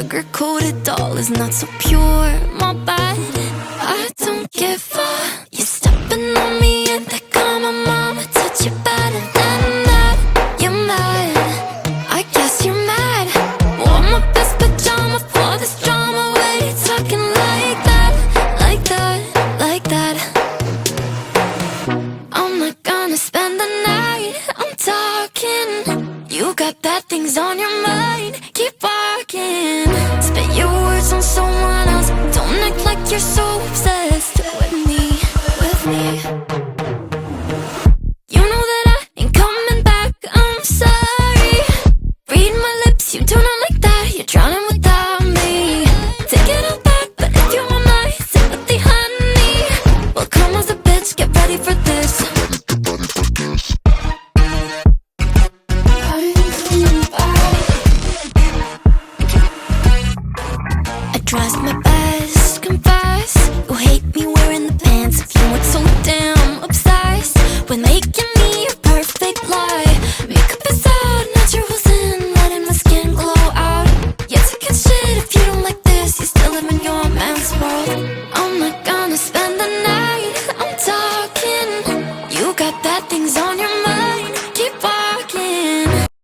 sugar-coated doll is not so pure. My bad, I don't give up. You're stepping on me and they call my mama, touch you better than that. You're mad, I guess you're mad. Wore my best pajama for this drama. Why you talking like that, like that, like that? I'm not gonna spend the night, I'm talking. You got bad things on your mind, keep walking. Spit your words on someone else, don't act like you're so obsessed with me, with me. You know that I ain't coming back, I'm sorry. Read my lips, you do not like that, you're drowning without me. Take it all back, but if you want my sympathy, honey, well come as a bitch, get ready for this. Tries my best, confess. You hate me wearing the pants if you weren't so damn obsessed with making